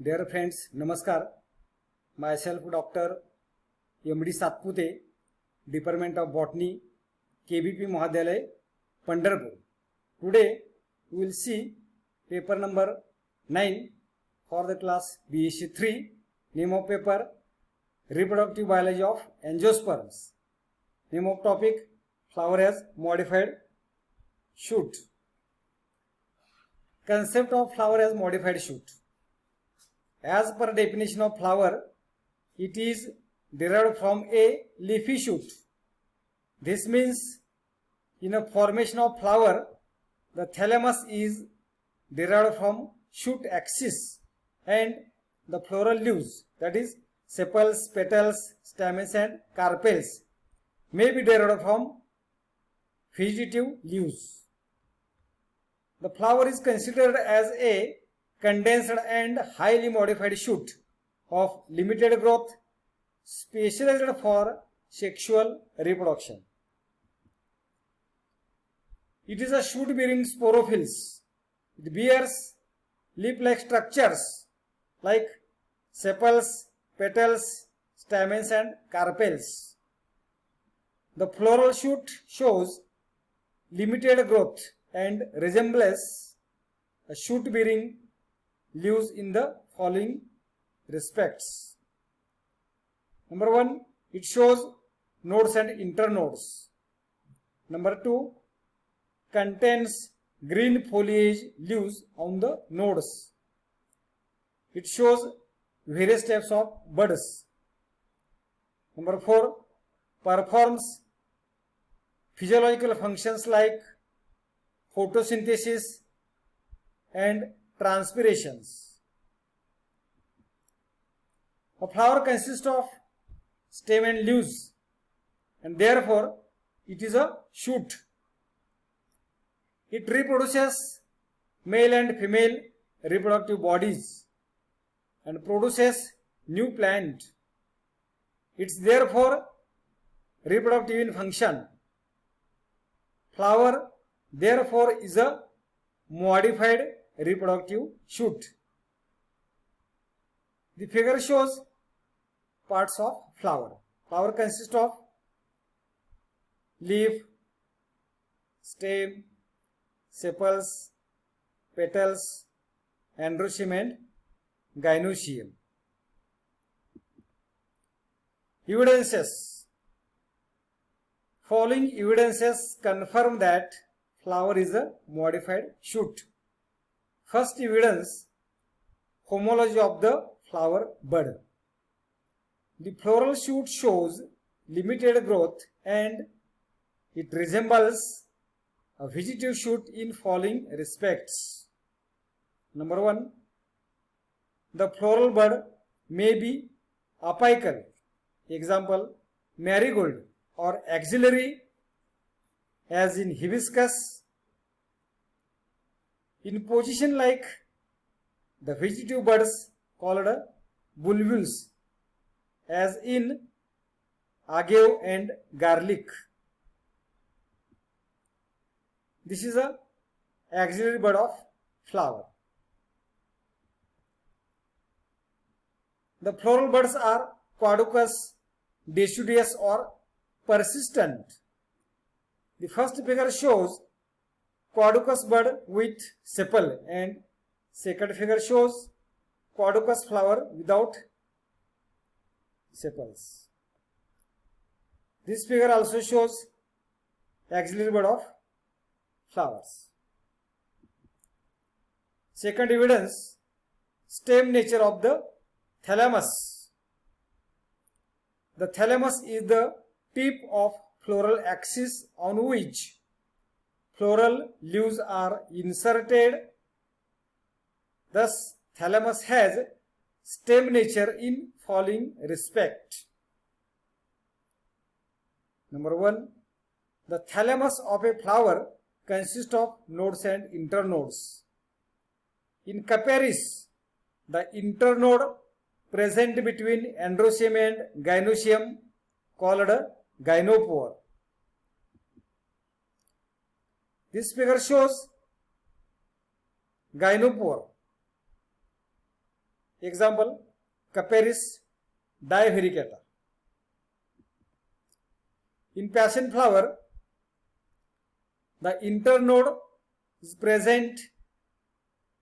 Dear friends, Namaskar. Myself Dr. M.D. Satpute, Department of Botany, KBP Mahadhyalay, Pandharpur. Today we will see paper number 9 for the class BSc 3. Name of paper Reproductive Biology of Angiosperms. Name of topic Flower as Modified Shoot. Concept of flower as modified shoot. As per definition of flower, it is derived from a leafy shoot. This means in a formation of flower, the thalamus is derived from shoot axis and the floral leaves, that is sepals, petals, stamens and carpels, may be derived from vegetative leaves. The flower is considered as a condensed and highly modified shoot of limited growth, specialized for sexual reproduction. It is a shoot bearing sporophylls. It bears leaf-like structures like sepals, petals, stamens and carpels. The floral shoot shows limited growth and resembles a shoot bearing leaves in the following respects. Number 1, it shows nodes and internodes. Number 2, contains green foliage leaves on the nodes. It shows various types of buds. Number 4, performs physiological functions like photosynthesis and transpirations. A flower consists of stem and leaves, and therefore it is a shoot. It reproduces male and female reproductive bodies and produces new plant. It's therefore reproductive in function. Flower therefore is a modified reproductive shoot. The figure shows parts of flower. Flower consists of leaf, stem, sepals, petals, androecium and gynoecium. Evidences. Following evidences confirm that flower is a modified shoot. First evidence, homology of the flower bud. The floral shoot shows limited growth and it resembles a vegetative shoot in following respects. Number 1, the floral bud may be apical, example marigold, or axillary as in hibiscus, in position like the vegetative buds called bulbules as in agave and garlic. This is a axillary bud of flower. The floral buds are quaducous, deciduous or persistent. The first figure shows quaducous bud with sepal and second figure shows quaducous flower without sepals. This figure also shows axillary bud of flowers. Second evidence, stem nature of the thalamus. The thalamus is the tip of floral axis on which floral leaves are inserted. Thus, thalamus has stem nature in following respect. Number 1, the thalamus of a flower consists of nodes and internodes. In Caparis, the internode present between androecium and gynoecium called gynopore. This figure shows gynopore. Example, Caparis divaricata. In passion flower, the internode is present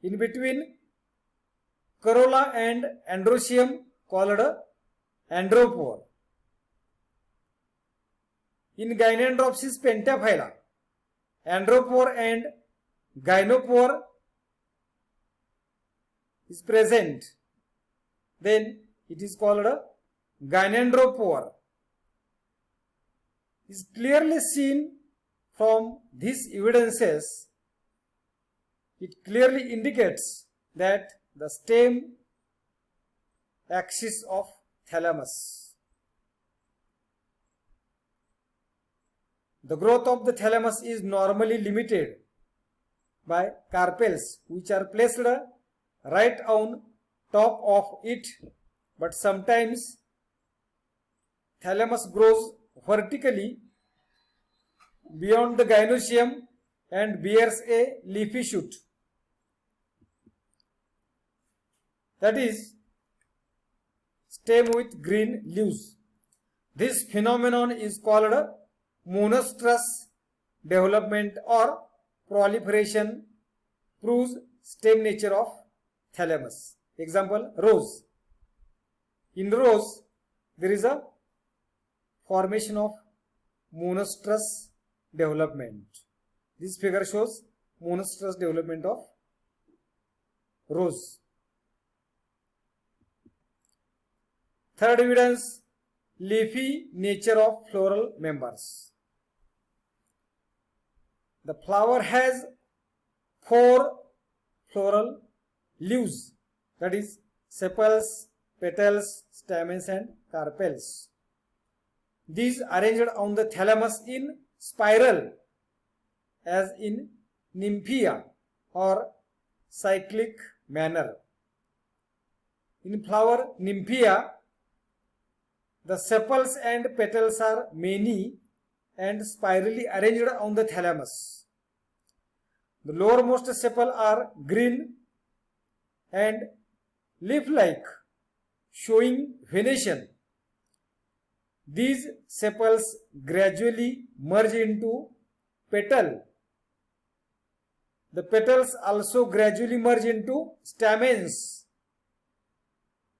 in between corolla and androecium called andropore. In Gynandropsis pentaphylla, andropore and gynopore is present. Then it is called gynandropore. Is clearly seen from these evidences. It clearly indicates that the stem axis of thalamus. The growth of the thalamus is normally limited by carpels which are placed right on top of it, but sometimes thalamus grows vertically beyond the gynoecium and bears a leafy shoot. That is, stem with green leaves. This phenomenon is called monostrous development or proliferation, proves stem nature of thalamus. Example, rose. In rose, there is a formation of monostrous development. This figure shows monostrous development of rose. Third evidence, leafy nature of floral members. The flower has 4 floral leaves, that is sepals, petals, stamens and carpels. These arranged on the thalamus in spiral as in nymphea or cyclic manner. In flower nymphea, the sepals and petals are many and spirally arranged on the thalamus. The lowermost sepal are green and leaf-like, showing venation. These sepals gradually merge into petal. The petals also gradually merge into stamens,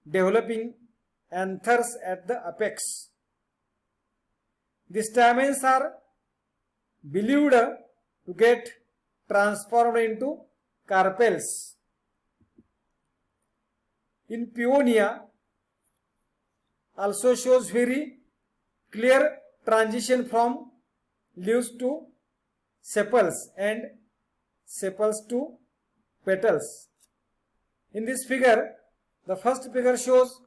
developing anthers at the apex. The stamens are believed to get transformed into carpels. In Paeonia, also shows very clear transition from leaves to sepals and sepals to petals. In this figure, the first figure shows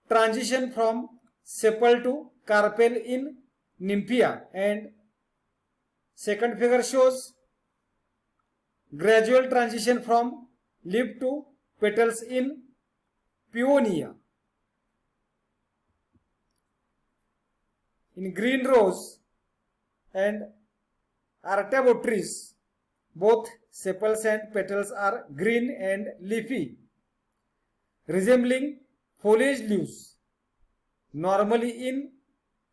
transition from sepal to carpel in nymphea, and second figure shows gradual transition from leaf to petals in Paeonia. In green rose and Artabotris, both sepals and petals are green and leafy, resembling foliage leaves. Normally in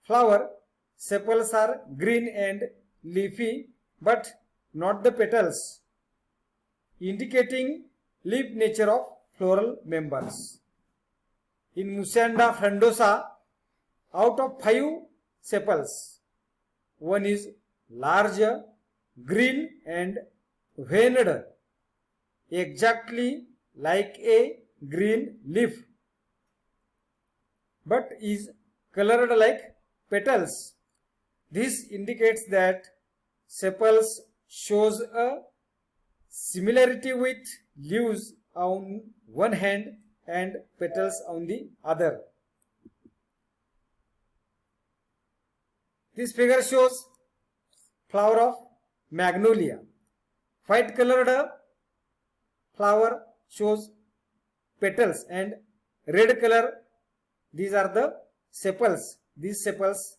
flower, sepals are green and leafy, but not the petals, indicating leaf nature of floral members. In Musanda frondosa, out of 5 sepals, one is large, green and veined, exactly like a green leaf, but is colored like petals. This indicates that sepals shows a similarity with leaves on one hand and petals on the other. This figure shows flower of magnolia. White colored flower shows petals and red color, these are the sepals. These sepals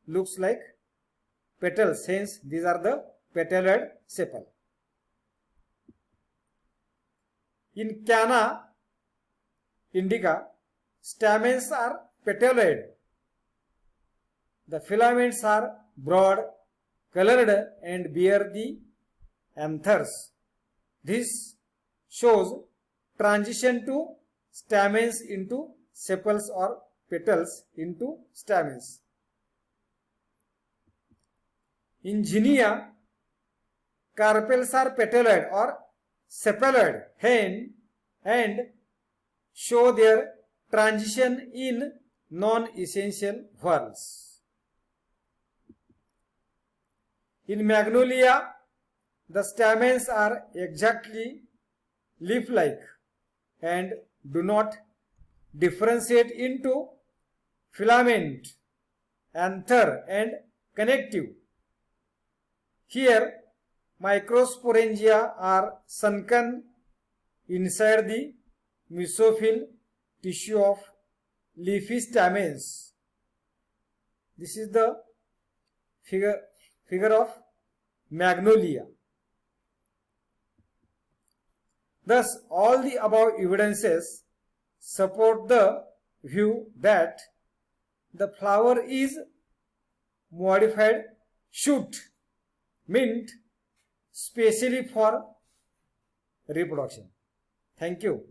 looks like petals, hence these are the petaloid sepal. In Canna indica, stamens are petaloid. The filaments are broad, colored and bear the anthers. This shows transition to stamens into sepals or petals into stamens. In Zinnia, carpels are petaloid or sepaloid and show their transition in non-essential whorls. In Magnolia, the stamens are exactly leaf-like and do not differentiate into filament, anther and connective. Here, microsporangia are sunken inside the mesophyll tissue of leafy stamens. This is the figure of Magnolia. Thus, all the above evidences support the view that the flower is modified shoot meant specially for reproduction. Thank you.